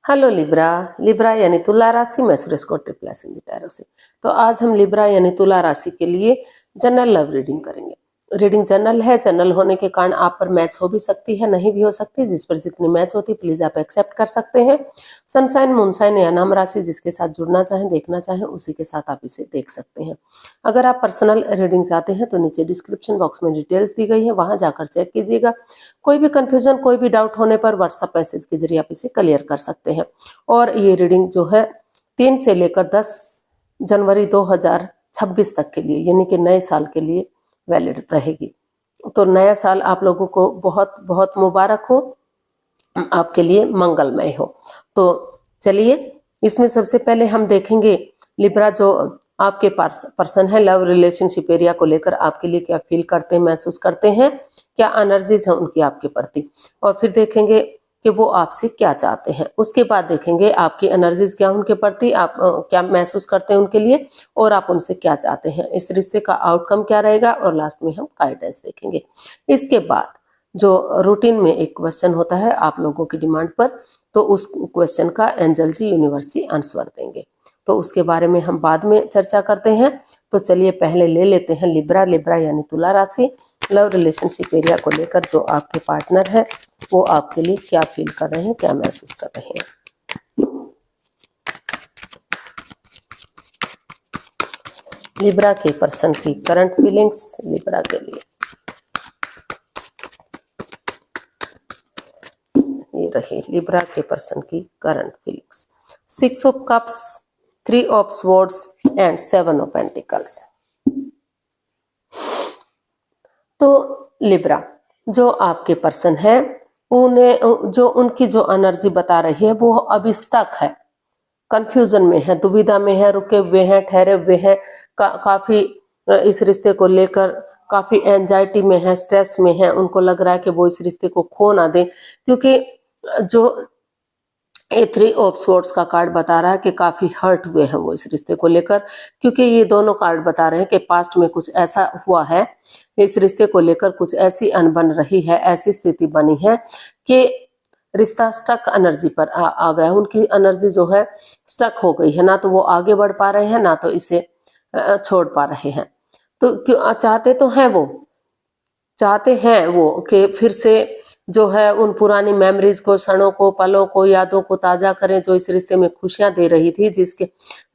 Hello Libra. Libra यानी तुला राशि। मैं सुरेश कोटे प्लस इन टैरो से। तो आज हम लिब्रा यानी तुला राशि के लिए जनरल लव रीडिंग करेंगे। रीडिंग जनरल है। जनरल होने के कारण आप पर मैच हो भी सकती है, नहीं भी हो सकती। जिस पर जितनी मैच होती प्लीज आप एक्सेप्ट कर सकते हैं। सनसाइन, मूनसाइन या नाम राशि जिसके साथ जुड़ना चाहें, देखना चाहें, उसी के साथ आप इसे देख सकते हैं। अगर आप पर्सनल रीडिंग चाहते हैं तो नीचे डिस्क्रिप्शन बॉक्स में डिटेल्स दी गई है, वहां जाकर चेक कीजिएगा। कोई भी कंफ्यूजन, कोई भी डाउट होने पर व्हाट्सएप मैसेज के जरिए आप इसे क्लियर कर सकते हैं। और ये रीडिंग जो है 3 से लेकर 10 जनवरी 2026 तक के लिए यानी कि नए साल के लिए वैलिड रहेगी। तो नया साल आप लोगों को बहुत बहुत मुबारक हो, आपके लिए मंगलमय हो। तो चलिए, इसमें सबसे पहले हम देखेंगे लिब्रा जो आपके पर्सन है, लव रिलेशनशिप एरिया को लेकर आपके लिए क्या फील करते हैं, महसूस करते हैं, क्या एनर्जीज है उनकी आपके प्रति। और फिर देखेंगे कि वो आपसे क्या चाहते हैं। उसके बाद देखेंगे आपकी एनर्जीज क्या उनके प्रति, आप क्या महसूस करते हैं उनके लिए, और आप उनसे क्या चाहते हैं, इस रिश्ते का आउटकम क्या रहेगा। और लास्ट में हम गाइडेंस देखेंगे। इसके बाद जो रूटीन में एक क्वेश्चन होता है आप लोगों की डिमांड पर, तो उस क्वेश्चन का एंजल जी यूनिवर्स जी आंसर देंगे। तो उसके बारे में हम बाद में चर्चा करते हैं। तो चलिए पहले ले लेते हैं लिब्रा। लिब्रा यानी तुला राशि, लव रिलेशनशिप एरिया को लेकर जो आपके पार्टनर है वो आपके लिए क्या फील कर रहे हैं, क्या महसूस कर रहे हैं। लिब्रा के पर्सन की करंट फीलिंग्स लिब्रा के लिए ये रही। लिब्रा के पर्सन की current feelings 6 of cups, 3 of swords and 7 of pentacles. तो लिब्रा जो आपके पर्सन है उन्हें जो उनकी जो एनर्जी बता रही है वो अभी स्टक है, कंफ्यूजन में है, दुविधा में है, रुके हुए हैं, ठहरे हुए हैं, काफी इस रिश्ते को लेकर काफी एंजाइटी में है, स्ट्रेस में है। उनको लग रहा है कि वो इस रिश्ते को खो ना दे, क्योंकि जो 3 ऑफ स्वॉर्ड्स का कार्ड बता रहा है कि काफी हर्ट हुए हैं वो इस रिश्ते को लेकर, क्योंकि ये दोनों कार्ड बता रहे हैं कि पास्ट में कुछ ऐसा हुआ है, इस रिश्ते को लेकर कुछ ऐसी अनबन रही है, ऐसी स्थिति बनी है कि रिश्ता स्टक एनर्जी पर आ गया। उनकी एनर्जी जो है स्टक हो गई है, ना तो वो आगे बढ़ पा रहे हैं, ना तो इसे छोड़ पा रहे हैं। तो क्यों चाहते हैं वो कि फिर से जो है उन पुरानी मेमोरीज को, क्षणों को, पलों को, यादों को ताजा करें जो इस रिश्ते में खुशियां दे रही थी,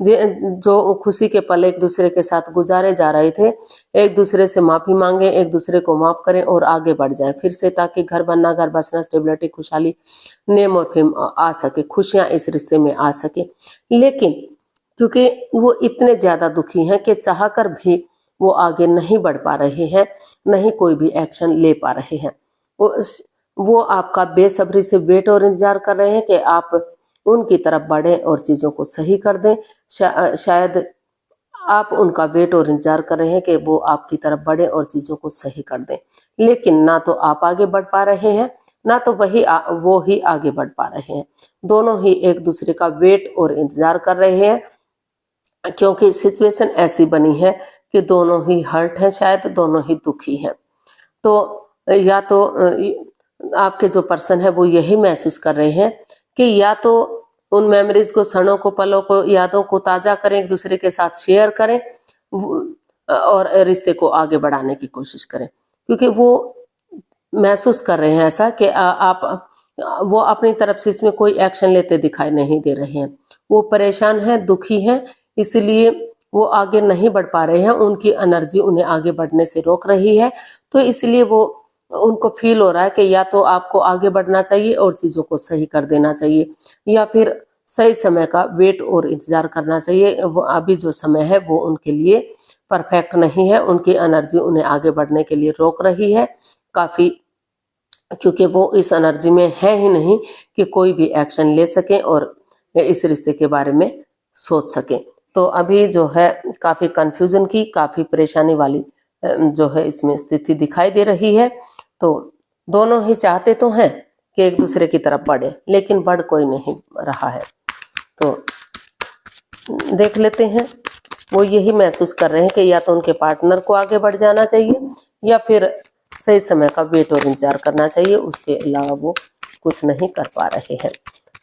जो खुशी के पल एक दूसरे के साथ गुजारे जा रहे थे। एक दूसरे से माफी मांगे, एक दूसरे को माफ करें और आगे बढ़ जाएं फिर से, ताकि घर बनना, घर बसना, स्टेबिलिटी, खुशहाली, नेम और फेम आ सके, खुशियां इस रिश्ते में आ सके। लेकिन क्योंकि वो इतने ज्यादा दुखी हैं कि चाहकर भी वो आगे नहीं बढ़ पा रहे हैं, नहीं कोई भी एक्शन ले पा रहे हैं। वो आपका बेसब्री से वेट और इंतजार कर रहे हैं कि आप उनकी तरफ बढ़ें और चीजों को सही कर दें। शायद आप उनका वेट और इंतजार कर रहे हैं कि वो आपकी तरफ बढ़े और चीजों को सही कर दें, लेकिन ना तो आप आगे बढ़ पा रहे हैं, ना तो वो ही आगे बढ़ पा रहे हैं। दोनों ही एक दूसरे का वेट और इंतजार कर रहे हैं, क्योंकि सिचुएशन ऐसी बनी है कि दोनों ही हर्ट हैं, शायद दोनों ही दुखी हैं। तो या तो आपके जो पर्सन है वो यही महसूस कर रहे हैं कि या तो उन मेमोरीज को, क्षणों को, पलों को, यादों को ताजा करें, एक दूसरे के साथ शेयर करें और रिश्ते को आगे बढ़ाने की कोशिश करें, क्योंकि वो महसूस कर रहे हैं ऐसा कि वो अपनी तरफ से इसमें कोई एक्शन लेते दिखाई नहीं दे रहे हैं। वो परेशान हैं, दुखी हैं, इसलिए वो आगे नहीं बढ़ पा रहे हैं। उनकी एनर्जी उन्हें आगे बढ़ने से रोक रही है। तो इसलिए उनको फील हो रहा है कि या तो आपको आगे बढ़ना चाहिए और चीजों को सही कर देना चाहिए, या फिर सही समय का वेट और इंतजार करना चाहिए। वो अभी जो समय है वो उनके लिए परफेक्ट नहीं है। उनकी एनर्जी उन्हें आगे बढ़ने के लिए रोक रही है काफी, क्योंकि वो इस एनर्जी में है ही नहीं कि कोई भी एक्शन ले सके और इस रिश्ते के बारे में सोच सके। तो अभी जो है काफी कंफ्यूजन की, काफी परेशानी वाली जो है इसमें स्थिति दिखाई दे रही है। तो दोनों ही चाहते तो हैं कि एक दूसरे की तरफ बढ़े, लेकिन बढ़ कोई नहीं रहा है। तो देख लेते हैं, वो यही महसूस कर रहे हैं कि या तो उनके पार्टनर को आगे बढ़ जाना चाहिए या फिर सही समय का वेट और इंतजार करना चाहिए, उसके अलावा वो कुछ नहीं कर पा रहे हैं।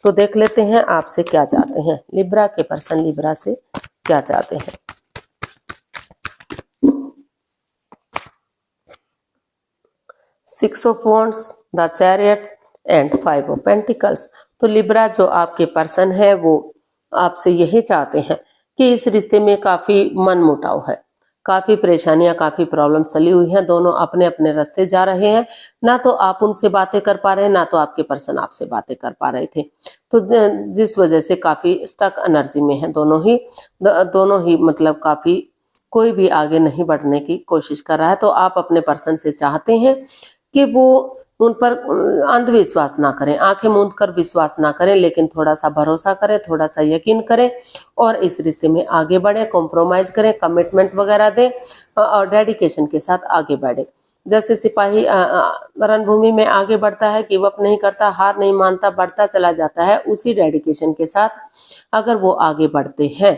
तो देख लेते हैं आपसे क्या चाहते हैं, लिब्रा के पर्सन लिब्रा से क्या चाहते हैं। 6 of wands, the chariot and 5 of pentacles. तो लिब्रा जो आपके पर्सन है वो आपसे यही चाहते हैं कि इस रिश्ते में काफी मनमुटाव है, काफी परेशानियां, काफी प्रॉब्लम चली हुई हैं, दोनों अपने अपने रास्ते जा रहे हैं, ना तो आप उनसे बातें कर पा रहे हैं, ना तो आपके पर्सन आपसे बातें कर पा रहे थे। तो जिस वजह से काफी स्टक एनर्जी में है दोनों ही मतलब काफी कोई भी आगे नहीं बढ़ने की कोशिश कर रहा है। तो आप अपने पर्सन से चाहते हैं कि वो उन पर अंधविश्वास ना करें, आंखें मूंद कर विश्वास ना करें, लेकिन थोड़ा सा भरोसा करें, थोड़ा सा यकीन करें और इस रिश्ते में आगे बढ़े, कॉम्प्रोमाइज करें, कमिटमेंट वगैरह दें और डेडिकेशन के साथ आगे बढ़े। जैसे सिपाही रणभूमि में आगे बढ़ता है, गिव अप नहीं करता, हार नहीं मानता, बढ़ता चला जाता है, उसी डेडिकेशन के साथ अगर वो आगे बढ़ते हैं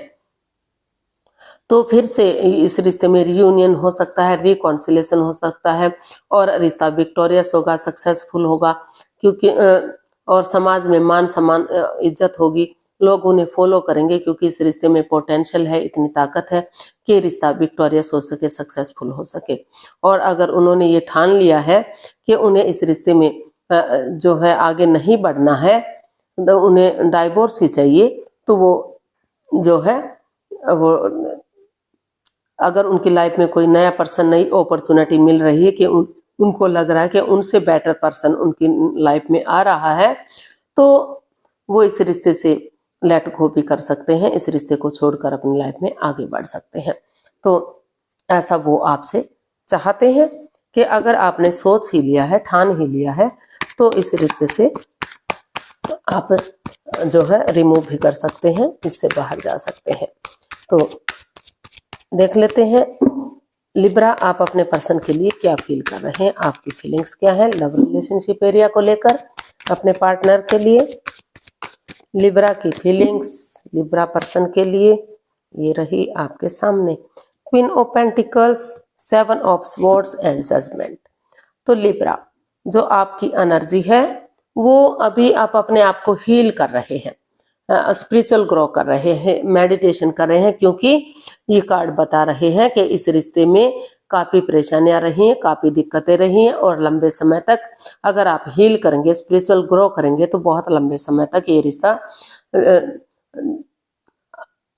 तो फिर से इस रिश्ते में रियूनियन हो सकता है, रिकॉन्सिलेशन हो सकता है और रिश्ता विक्टोरियस होगा, सक्सेसफुल होगा, क्योंकि और समाज में मान सम्मान इज्जत होगी, लोग उन्हें फॉलो करेंगे क्योंकि इस रिश्ते में पोटेंशियल है, इतनी ताकत है कि रिश्ता विक्टोरियस हो सके, सक्सेसफुल हो सके। और अगर उन्होंने ये ठान लिया है कि उन्हें इस रिश्ते में जो है आगे नहीं बढ़ना है, तो उन्हें डाइवोर्स ही चाहिए, तो वो जो है वो अगर उनकी लाइफ में कोई नया पर्सन, नई अपॉर्चुनिटी मिल रही है कि उनको लग रहा है कि उनसे बेटर पर्सन उनकी लाइफ में आ रहा है, तो वो इस रिश्ते से लेट गो भी कर सकते हैं, इस रिश्ते को छोड़कर अपनी लाइफ में आगे बढ़ सकते हैं। तो ऐसा वो आपसे चाहते हैं कि अगर आपने सोच ही लिया है, ठान ही लिया है, तो इस रिश्ते से आप जो है रिमूव भी कर सकते हैं, इससे बाहर जा सकते हैं। तो देख लेते हैं लिब्रा आप अपने पर्सन के लिए क्या फील कर रहे हैं, आपकी फीलिंग्स क्या है लव रिलेशनशिप एरिया को लेकर अपने पार्टनर के लिए। लिब्रा की फीलिंग्स लिब्रा पर्सन के लिए ये रही आपके सामने, queen of pentacles, 7 of swords and judgement. तो लिब्रा जो आपकी एनर्जी है वो अभी आप अपने आप को हील कर रहे हैं, स्पिरिचुअल ग्रो कर रहे हैं, मेडिटेशन कर रहे हैं, क्योंकि ये कार्ड बता रहे हैं कि इस रिश्ते में काफी परेशानियां रही हैं, काफी दिक्कतें रही हैं और लंबे समय तक अगर आप हील करेंगे, स्पिरिचुअल ग्रो करेंगे तो बहुत लंबे समय तक ये रिश्ता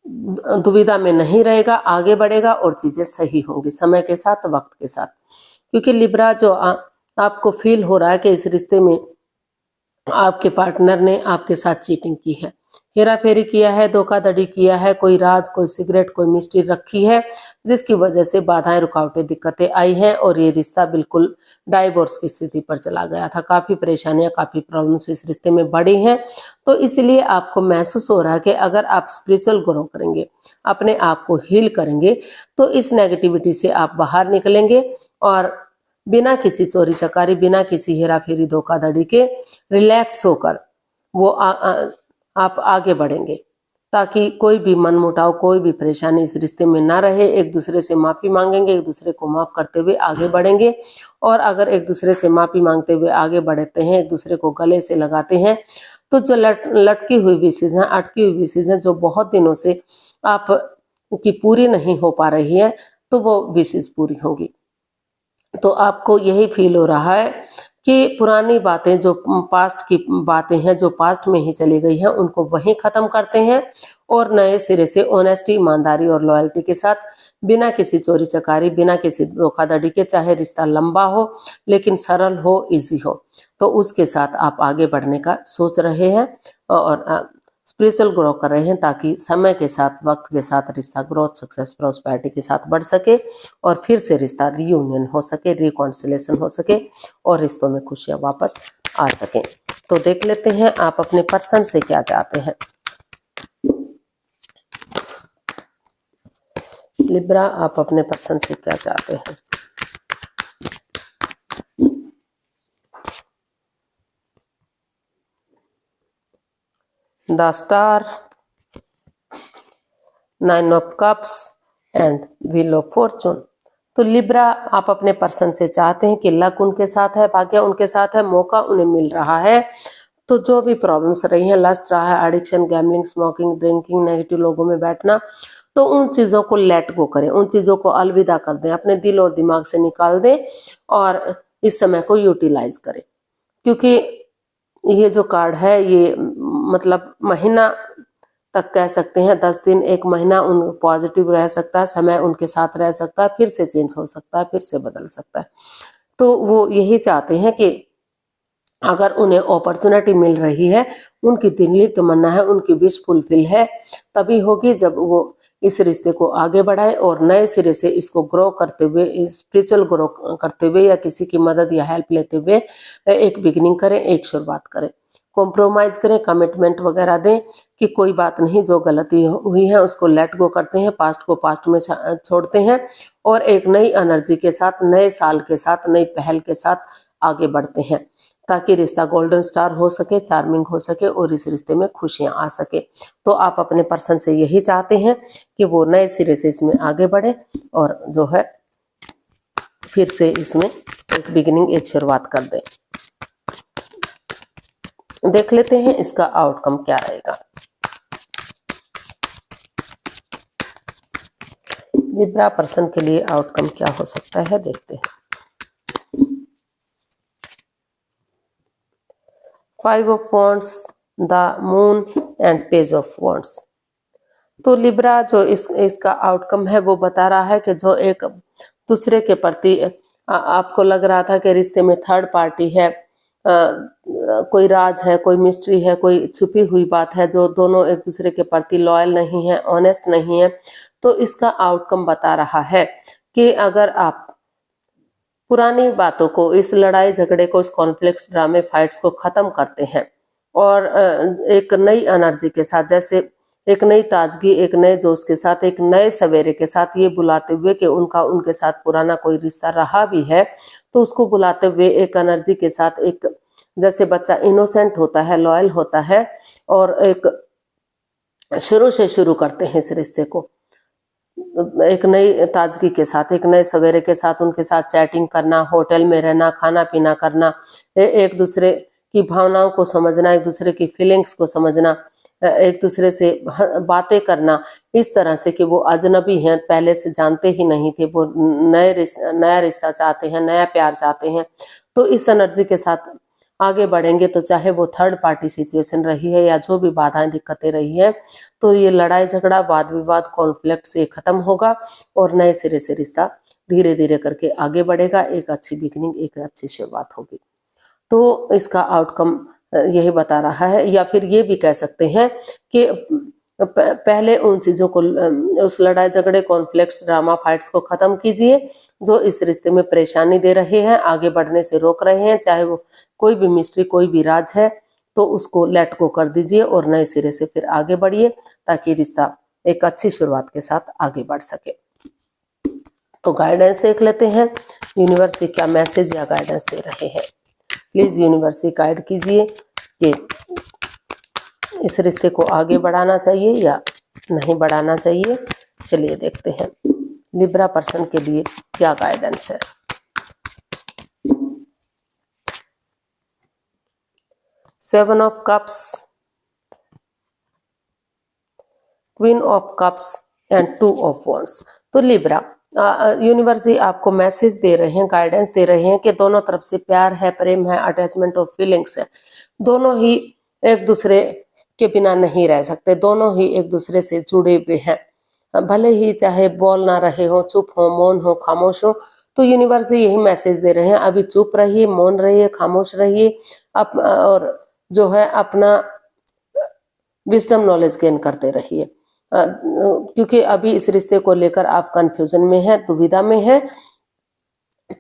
दुविधा में नहीं रहेगा, आगे बढ़ेगा और चीजें सही होंगी समय के साथ, वक्त के साथ। क्योंकि लिब्रा जो आपको फील हो रहा है कि इस रिश्ते में आपके पार्टनर ने आपके साथ चीटिंग की है, हेरा फेरी किया है, धोखाधड़ी किया है, कोई राज, कोई सिगरेट, कोई मिस्ट्री रखी है, जिसकी वजह से बाधाएं, रुकावटें, दिक्कतें आई हैं और ये रिश्ता बिल्कुल डाइवोर्स की स्थिति पर चला गया था। काफी परेशानियां, काफी प्रॉब्लम्स इस रिश्ते में बढ़ी हैं। तो इसलिए आपको महसूस हो रहा है कि अगर आप स्पिरिचुअल ग्रो करेंगे, अपने आप को हील करेंगे, तो इस नेगेटिविटी से आप बाहर निकलेंगे और बिना किसी चोरी चकारी, बिना किसी हेरा फेरी, धोखाधड़ी के रिलैक्स होकर वो आप आगे बढ़ेंगे, ताकि कोई भी मनमुटाव, कोई भी परेशानी इस रिश्ते में ना रहे। एक दूसरे से माफी मांगेंगे, एक दूसरे को माफ करते हुए आगे बढ़ेंगे। और अगर एक दूसरे से माफी मांगते हुए आगे बढ़ते हैं, एक दूसरे को गले से लगाते हैं, तो जो लटकी हुई विशेष हैं, अटकी हुई विशेष हैं, जो बहुत दिनों से आप की पूरी नहीं हो पा रही है, तो वो विशेष पूरी होगी। तो आपको यही फील हो रहा है कि पुरानी बातें, जो पास्ट की बातें हैं, जो पास्ट में ही चली गई हैं, उनको वहीं खत्म करते हैं और नए सिरे से ऑनेस्टी, ईमानदारी और लॉयल्टी के साथ, बिना किसी चोरी चकारी, बिना किसी धोखाधड़ी के, चाहे रिश्ता लंबा हो लेकिन सरल हो, इजी हो, तो उसके साथ आप आगे बढ़ने का सोच रहे हैं और स्पिरिचुअल ग्रो कर रहे हैं, ताकि समय के साथ, वक्त के साथ रिश्ता ग्रोथ, सक्सेस, प्रॉस्पेरिटी के साथ बढ़ सके और फिर से रिश्ता रियूनियन हो सके, रिकॉन्सिलेशन हो सके और रिश्तों में खुशियां वापस आ सके। तो देख लेते हैं आप अपने पर्सन से क्या चाहते हैं। लिब्रा आप अपने पर्सन से क्या चाहते हैं। The star, 9 of cups and wheel of Fortune. तो लिब्रा आप अपने पर्सन से चाहते हैं कि लक उनके साथ है, भाग्य उनके साथ है, मौका उन्हें मिल रहा है, तो जो भी प्रॉब्लम्स रही हैं, लस्ट रहा है, addiction, gambling, smoking, drinking, negative लोगों में बैठना, तो उन चीजों को लेट गो करें, उन चीजों को अलविदा कर दें, अपने दिल और दिमाग से निकाल दें और इस समय को यूटिलाइज करें। क्योंकि ये जो कार्ड है ये मतलब महीना तक कह सकते हैं, 10 दिन, 1 महीना उन पॉजिटिव रह सकता है, समय उनके साथ रह सकता है, फिर से चेंज हो सकता है, फिर से बदल सकता है। तो वो यही चाहते हैं कि अगर उन्हें अपॉर्चुनिटी मिल रही है, उनकी दिली तमन्ना है, उनकी विश फुलफिल है, तभी होगी जब वो इस रिश्ते को आगे बढ़ाए और नए सिरे से इसको ग्रो करते हुए, स्पिरिचुअल ग्रो करते हुए या किसी की मदद या हेल्प लेते हुए एक बिगिनिंग करें, एक शुरुआत करें। कॉम्प्रोमाइज करें, कमिटमेंट वगैरह दें कि कोई बात नहीं, जो गलती हुई है उसको लेट गो करते हैं, पास्ट को पास्ट में छोड़ते हैं और एक नई एनर्जी के साथ, नए साल के साथ, नई पहल के साथ आगे बढ़ते हैं, ताकि रिश्ता गोल्डन स्टार हो सके, चार्मिंग हो सके और इस रिश्ते में खुशियां आ सके। तो आप अपने पर्सन से यही चाहते हैं कि वो नए सिरे से इसमें आगे बढ़े और जो है फिर से इसमें एक बिगिनिंग, एक शुरुआत कर दें। देख लेते हैं इसका आउटकम क्या रहेगा। लिब्रा पर्सन के लिए आउटकम क्या हो सकता है, देखते हैं। 5 of wands, the moon and page of wands. तो लिब्रा जो इसका आउटकम है वो बता रहा है कि जो एक दूसरे के प्रति आपको लग रहा था कि रिश्ते में थर्ड पार्टी है, कोई राज है, कोई मिस्ट्री है, कोई छुपी हुई बात है, जो दोनों एक दूसरे के प्रति लॉयल नहीं है, ऑनेस्ट नहीं है, तो इसका आउटकम बता रहा है कि अगर आप पुरानी बातों को, इस लड़ाई झगड़े को, इस कॉन्फ्लिक्ट्स, ड्रामे, फाइट्स को खत्म करते हैं और एक नई एनर्जी के साथ, जैसे एक नई ताजगी, एक नए जोश के साथ, एक नए सवेरे के साथ, ये बुलाते हुए कि उनके साथ पुराना कोई रिश्ता रहा भी है तो उसको बुलाते हुए एक एनर्जी के साथ, एक जैसे बच्चा इनोसेंट होता है, लॉयल होता है और एक शुरू से शुरू करते हैं इस रिश्ते को एक नई ताजगी के साथ, एक नए सवेरे के साथ, उनके साथ चैटिंग करना, होटल में रहना, खाना पीना करना, एक दूसरे की भावनाओं को समझना, एक दूसरे की फीलिंग्स को समझना, एक दूसरे से बातें करना इस तरह से कि वो अजनबी हैं, पहले से जानते ही नहीं थे, वो नया रिश्ता चाहते हैं, नया प्यार चाहते हैं। तो इस एनर्जी के साथ आगे बढ़ेंगे तो चाहे वो थर्ड पार्टी सिचुएशन रही है या जो भी बाधाएं, दिक्कतें रही है, तो ये लड़ाई झगड़ा, वाद विवाद, कॉन्फ्लिक्ट से खत्म होगा और नए सिरे से रिश्ता धीरे धीरे करके आगे बढ़ेगा, एक अच्छी बिगिनिंग, एक अच्छी शुरुआत होगी। तो इसका आउटकम यही बता रहा है। या फिर ये भी कह सकते हैं कि पहले उन चीजों को, उस लड़ाई झगड़े, कॉन्फ्लिक्ट्स, ड्रामा, फाइट्स को खत्म कीजिए जो इस रिश्ते में परेशानी दे रहे हैं, आगे बढ़ने से रोक रहे हैं, चाहे वो कोई भी मिस्ट्री, कोई भी राज है, तो उसको लेट गो कर दीजिए और नए सिरे से फिर आगे बढ़िए ताकि रिश्ता एक अच्छी शुरुआत के साथ आगे बढ़ सके। तो गाइडेंस देख लेते हैं, यूनिवर्स से क्या मैसेज या गाइडेंस दे रहे हैं। प्लीज यूनिवर्स से गाइड कीजिए कि इस रिश्ते को आगे बढ़ाना चाहिए या नहीं बढ़ाना चाहिए। चलिए देखते हैं लिब्रा पर्सन के लिए क्या गाइडेंस है। Seven of cups, queen of cups and 2 of wands. तो लिब्रा यूनिवर्स ही आपको मैसेज दे रहे हैं, गाइडेंस दे रहे हैं कि दोनों तरफ से प्यार है, प्रेम है, अटैचमेंट और फीलिंग्स है, दोनों ही एक दूसरे के बिना नहीं रह सकते, दोनों ही एक दूसरे से जुड़े हुए हैं। भले ही चाहे बोल ना रहे हो, चुप हो, मौन हो, खामोश हो, तो यूनिवर्स यही मैसेज दे रहे हैं, अभी चुप रहिए, मौन रहिए, खामोश रहिए, और जो है अपना विजडम नॉलेज गेन करते रहिए, क्योंकि अभी इस रिश्ते को लेकर आप कंफ्यूजन में हैं, दुविधा में हैं,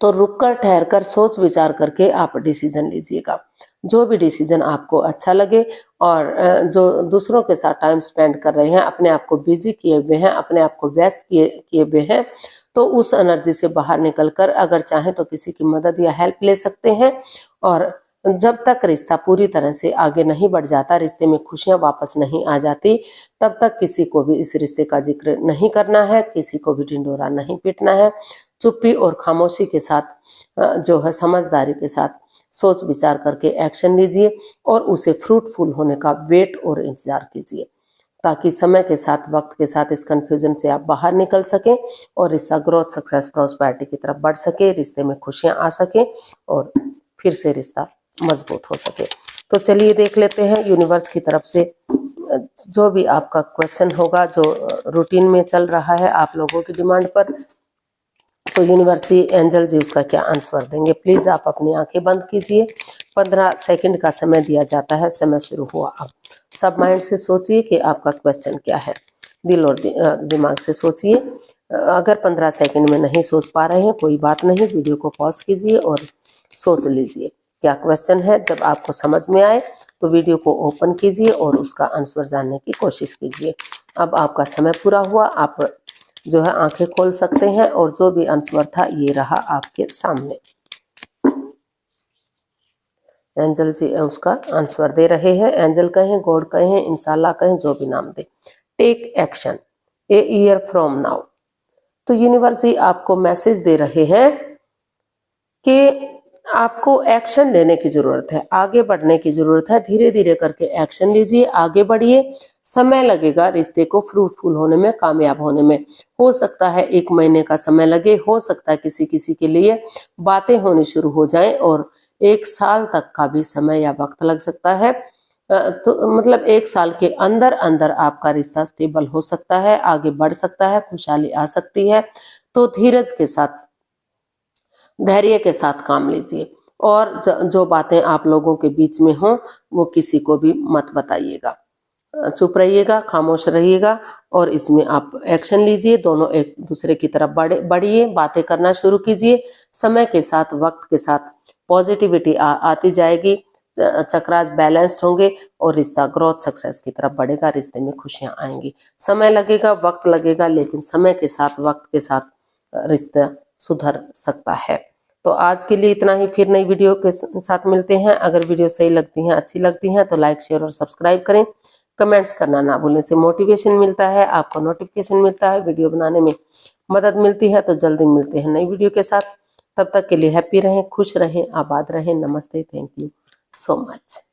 तो रुककर, ठहरकर, सोच विचार करके आप डिसीजन लीजिएगा। जो भी डिसीजन आपको अच्छा लगे और जो दूसरों के साथ टाइम स्पेंड कर रहे हैं, अपने आप को बिजी किए हुए हैं, अपने आप को व्यस्त किए हुए हैं, तो उस एनर्जी से बाहर निकलकर अगर चाहें तो किसी की मदद या हेल्प ले सकते हैं। और जब तक रिश्ता पूरी तरह से आगे नहीं बढ़ जाता, रिश्ते में खुशियां वापस नहीं आ जाती, तब तक किसी को भी इस रिश्ते का जिक्र नहीं करना है, किसी को भी ढिंढोरा नहीं पीटना है। चुप्पी और खामोशी के साथ, जो है समझदारी के साथ सोच विचार करके एक्शन लीजिए और उसे फ्रूटफुल होने का वेट और इंतजार कीजिए, ताकि समय के साथ, वक्त के साथ इस कंफ्यूजन से आप बाहर निकल सकें और रिश्ता ग्रोथ, सक्सेस, प्रॉस्पेरिटी की तरफ बढ़ सके, रिश्ते में खुशियां आ सके और फिर से रिश्ता मजबूत हो सके। तो चलिए देख लेते हैं यूनिवर्स की तरफ से जो भी आपका क्वेश्चन होगा, जो रूटीन में चल रहा है आप लोगों की डिमांड पर, तो यूनिवर्सिटी एंजल जी उसका क्या आंसर देंगे। प्लीज आप अपनी आंखें बंद कीजिए। 15 सेकंड का समय दिया जाता है। समय शुरू हुआ। अब सब माइंड से सोचिए कि आपका क्वेश्चन क्या है। दिल और दिमाग से सोचिए। अगर 15 सेकंड में नहीं सोच पा रहे हैं कोई बात नहीं, वीडियो को पॉज कीजिए और सोच लीजिए क्या क्वेश्चन है। जब आपको समझ में आए तो वीडियो को ओपन कीजिए और उसका आंसर जानने की कोशिश कीजिए। अब आपका समय पूरा हुआ, आप जो है आंखें खोल सकते हैं और जो भी आंसर था ये रहा आपके सामने। एंजल जी उसका आंसर दे रहे हैं। एंजल कहें, गॉड कहें, इंशाल्लाह कहें, जो भी नाम दे। Take action a year from now. तो यूनिवर्स जी आपको मैसेज दे रहे हैं कि आपको एक्शन लेने की जरूरत है, आगे बढ़ने की जरूरत है। धीरे धीरे करके एक्शन लीजिए, आगे बढ़िए। समय लगेगा रिश्ते को फ्रूटफुल होने में, कामयाब होने में। हो सकता है 1 महीने का समय लगे, हो सकता है किसी किसी के लिए बातें होनी शुरू हो जाएं और 1 साल तक का भी समय या वक्त लग सकता है। तो मतलब 1 साल के अंदर अंदर आपका रिश्ता स्टेबल हो सकता है, आगे बढ़ सकता है, खुशहाली आ सकती है। तो धीरज के साथ, धैर्य के साथ काम लीजिए और जो बातें आप लोगों के बीच में हो वो किसी को भी मत बताइएगा। चुप रहिएगा, खामोश रहिएगा और इसमें आप एक्शन लीजिए। दोनों एक दूसरे की तरफ बढ़िए, बातें करना शुरू कीजिए। समय के साथ, वक्त के साथ पॉजिटिविटी आती जाएगी, चक्रास बैलेंस्ड होंगे और रिश्ता ग्रोथ, सक्सेस की तरफ बढ़ेगा। रिश्ते में खुशियां आएंगी। समय लगेगा, वक्त लगेगा, लेकिन समय के साथ, वक्त के साथ रिश्ता सुधर सकता है। तो आज के लिए इतना ही। फिर नई वीडियो के साथ मिलते हैं। अगर वीडियो सही लगती हैं, अच्छी लगती हैं तो लाइक, शेयर और सब्सक्राइब करें। कमेंट्स करना ना भूलें, से मोटिवेशन मिलता है, आपको नोटिफिकेशन मिलता है, वीडियो बनाने में मदद मिलती है। तो जल्दी मिलते हैं नई वीडियो के साथ। तब तक के लिए हैप्पी रहें, खुश रहें, आबाद रहें। नमस्ते, थैंक यू सो मच।